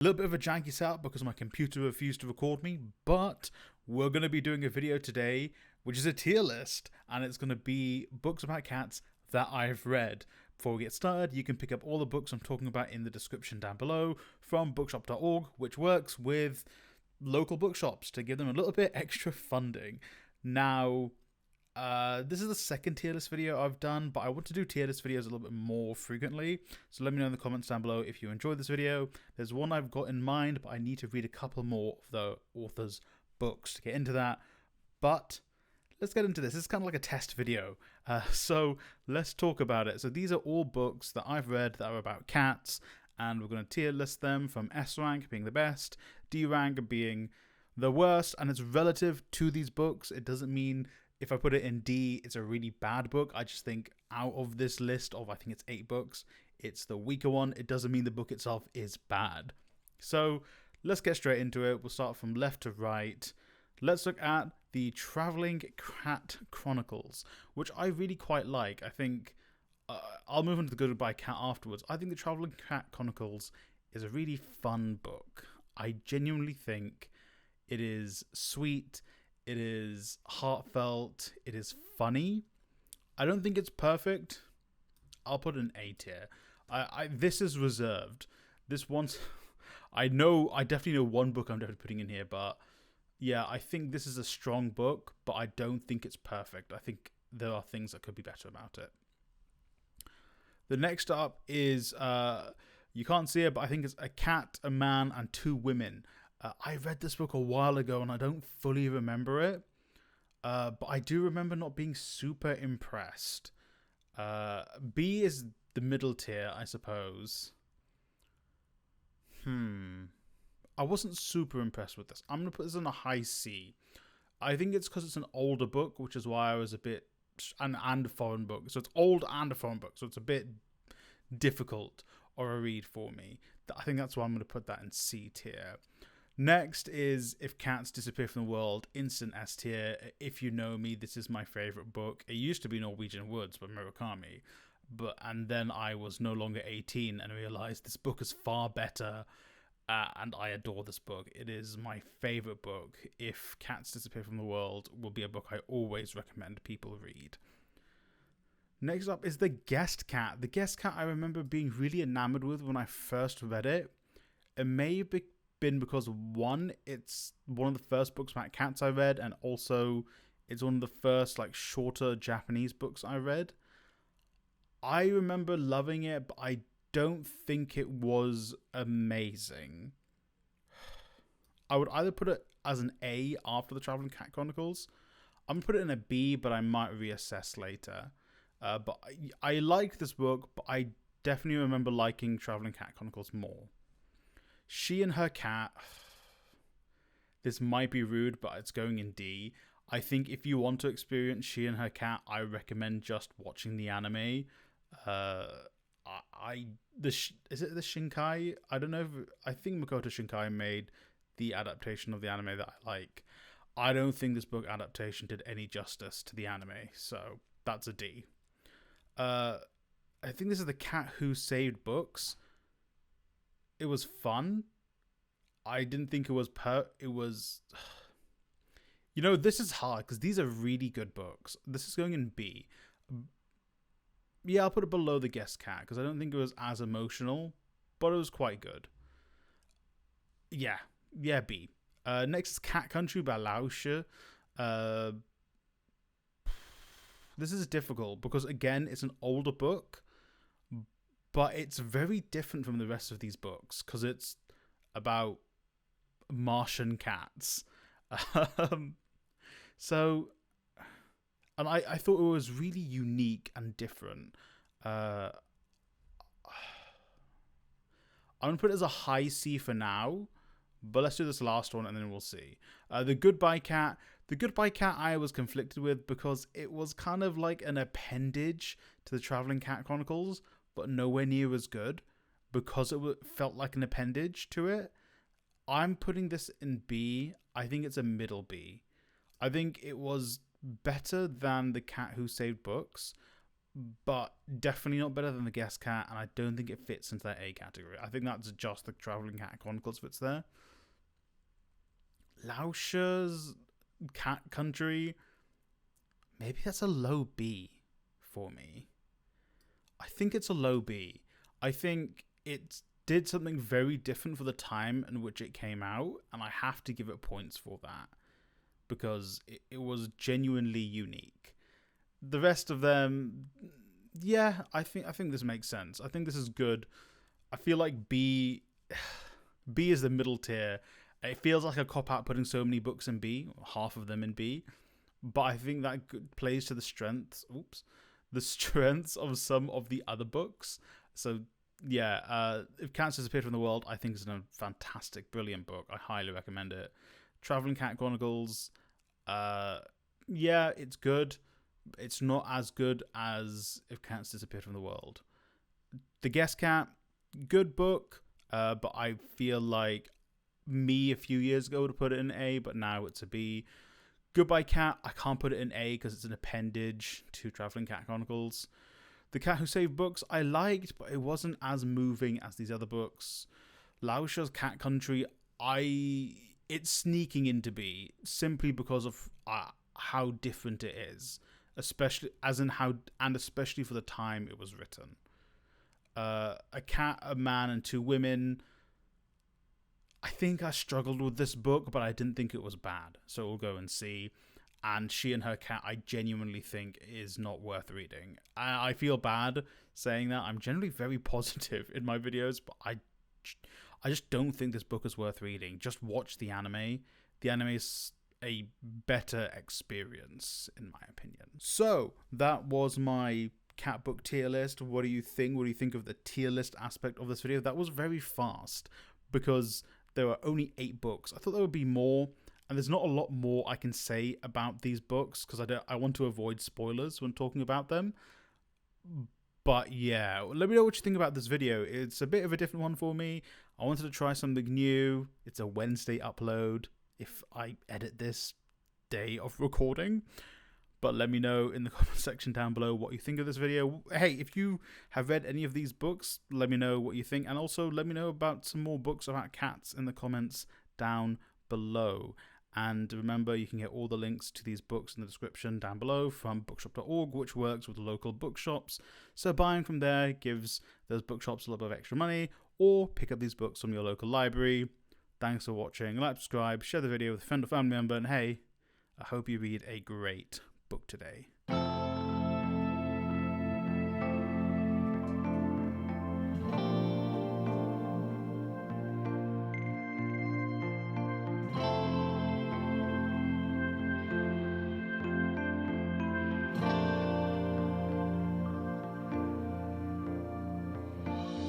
A little bit of a janky setup because my computer refused to record me, but we're going to be doing a video today, which is a tier list, and it's going to be books about cats that I've read. Before we get started, you can pick up all the books I'm talking about in the description down below from bookshop.org, which works with local bookshops to give them a little bit extra funding. Now, this is the second tier list video I've done, but I want to do tier list videos a little bit more frequently. So let me know in the comments down below if you enjoyed this video. There's one I've got in mind, but I need to read a couple more of the author's books to get into that. But let's get into this. This is kind of like a test video. So let's talk about it. So these are all books that I've read that are about cats, and we're going to tier list them from S rank being the best, D rank being the worst, and it's relative to these books. It doesn't mean if I put it in D, it's a really bad book. I just think out of this list of, I think it's 8 books, it's the weaker one. It doesn't mean the book itself is bad. So let's get straight into it. We'll start from left to right. Let's look at the Traveling Cat Chronicles, which I really quite like. I think I'll move on to the Goodbye Cat afterwards. I think the Traveling Cat Chronicles is a really fun book. I genuinely think it is sweet. It is heartfelt. It is funny. I don't think it's perfect. I'll put an A tier. This is reserved. This one's I definitely know one book I'm definitely putting in here, but yeah, I think this is a strong book, but I don't think it's perfect. I think there are things that could be better about it. The next up is you can't see it, but I think it's A Cat, a Man, and Two Women. I read this book a while ago and I don't fully remember it, but I do remember not being super impressed. B is the middle tier, I suppose. I wasn't super impressed with this. I'm going to put this in a high C. I think it's because it's an older book, which is why I was a bit... and a foreign book. So it's old and a foreign book, so it's a bit difficult or a read for me. I think that's why I'm going to put that in C tier. Next is If Cats Disappear from the World, instant S tier. If you know me, this is my favourite book. It used to be Norwegian Woods by Murakami, and then I was no longer 18 and realised this book is far better, and I adore this book. It is my favourite book. If Cats Disappear from the World will be a book I always recommend people read. Next up is The Guest Cat. The Guest Cat I remember being really enamoured with when I first read it. It may have been because, one, it's one of the first books about cats I read, and also it's one of the first shorter Japanese books I read. I remember loving it, but I don't think it was amazing. I would either put it as an A after the Traveling Cat Chronicles. I'm going to put it in a B, but I might reassess later. But I liked this book, but I definitely remember liking Traveling Cat Chronicles more. She and Her Cat. This might be rude, but it's going in D. I think if you want to experience She and Her Cat, I recommend just watching the anime. Is it the Shinkai? I don't know. I think Makoto Shinkai made the adaptation of the anime that I like. I don't think this book adaptation did any justice to the anime, so that's a D. I think this is The Cat Who Saved Books. It was fun. I didn't think it was this is hard because these are really good books. This is going in B. Yeah, I'll put it below The Guest Cat because I don't think it was as emotional, but it was quite good. Yeah, B. Next is Cat Country by Lauscher. This is difficult because, again, it's an older book, but it's very different from the rest of these books because it's about Martian cats. And I thought it was really unique and different. I'm going to put it as a high C for now, but let's do this last one and then we'll see. The Goodbye Cat. The Goodbye Cat I was conflicted with because it was kind of like an appendage to the Traveling Cat Chronicles, but nowhere near as good because it felt like an appendage to it. I'm putting this in B. I think it's a middle B. I think it was better than The Cat Who Saved Books, but definitely not better than the Guest Cat, and I don't think it fits into that A category. I think that's just the Traveling Cat Chronicles fits there. Lauscher's Cat Country, maybe that's a low B for me. I think it's a low B. I think it did something very different for the time in which it came out, and I have to give it points for that because it was genuinely unique. The rest of them, yeah, I think this makes sense. I think this is good. I feel like B is the middle tier. It feels like a cop-out putting so many books in B, half of them in B, but I think that plays to the strengths of some of the other books. So yeah, If Cats Disappeared from the World, I think is a fantastic, brilliant book. I highly recommend it. Traveling Cat Chronicles, yeah, it's good. It's not as good as If Cats Disappeared from the World. The Guest Cat, good book, but I feel like me a few years ago would have put it in A, but now it's a B. Goodbye Cat, I can't put it in A because it's an appendage to Traveling Cat Chronicles. The Cat Who Saved Books, I liked, but it wasn't as moving as these other books. Lauscher's Cat Country, it's sneaking into B simply because of how different it is, especially for the time it was written. A Cat, a Man, and Two Women. I think I struggled with this book, but I didn't think it was bad, so we'll go and see. And She and Her Cat, I genuinely think is not worth reading. I feel bad saying that. I'm generally very positive in my videos, but I just don't think this book is worth reading. Just watch the anime. The anime is a better experience, in my opinion. So, that was my cat book tier list. What do you think? What do you think of the tier list aspect of this video? That was very fast, because there were only 8 books. I thought there would be more, and there's not a lot more I can say about these books because I want to avoid spoilers when talking about them. But yeah, let me know what you think about this video. It's a bit of a different one for me. I wanted to try something new. It's a Wednesday upload if I edit this day of recording. But let me know in the comment section down below what you think of this video. Hey, if you have read any of these books, let me know what you think. And also let me know about some more books about cats in the comments down below. And remember, you can get all the links to these books in the description down below from bookshop.org, which works with local bookshops. So buying from there gives those bookshops a little bit of extra money, or pick up these books from your local library. Thanks for watching. Like, subscribe, share the video with a friend or family member, and hey, I hope you read a great book today.